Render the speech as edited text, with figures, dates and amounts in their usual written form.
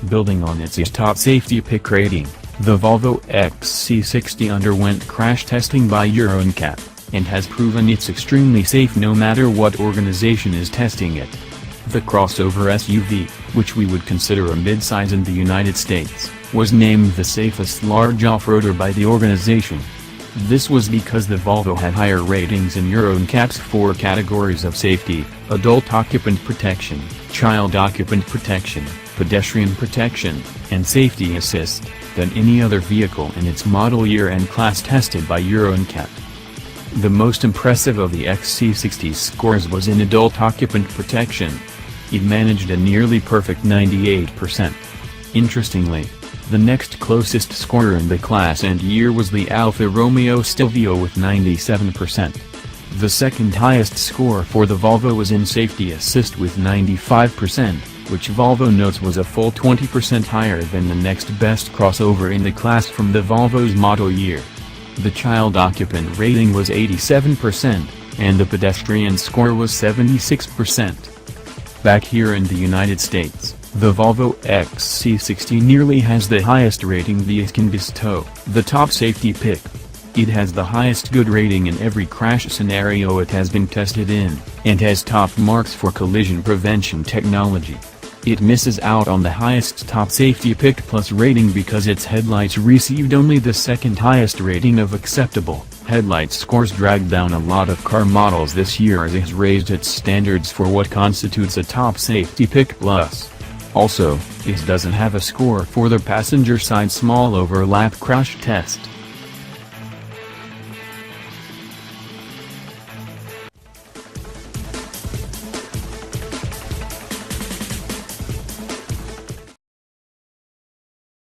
Building on its Top Safety Pick rating, the Volvo XC60 underwent crash testing by Euro NCAP, and has proven it's extremely safe no matter what organization is testing it. The crossover SUV, which we would consider a midsize in the United States, was named the safest large off-roader by the organization. This was because the Volvo had higher ratings in Euro NCAP's 4 categories of safety: adult occupant protection, child occupant protection, pedestrian protection, and safety assist, than any other vehicle in its model year and class tested by Euro NCAP. The most impressive of the XC60's scores was in adult occupant protection. It managed a nearly perfect 98%. Interestingly, the next closest scorer in the class and year was the Alfa Romeo Stelvio with 97%. The second highest score for the Volvo was in safety assist with 95%, which Volvo notes was a full 20% higher than the next best crossover in the class from the Volvo's model year. The child occupant rating was 87%, and the pedestrian score was 76%. Back here in the United States, the Volvo XC60 nearly has the highest rating it can bestow, the Top Safety Pick. It has the highest good rating in every crash scenario it has been tested in, and has top marks for collision prevention technology. It misses out on the highest Top Safety Pick Plus rating because its headlights received only the second highest rating of acceptable headlight scores, dragged down a lot of car models this year as it has raised its standards for what constitutes a Top Safety Pick Plus. Also, it doesn't have a score for the passenger side small overlap crash test.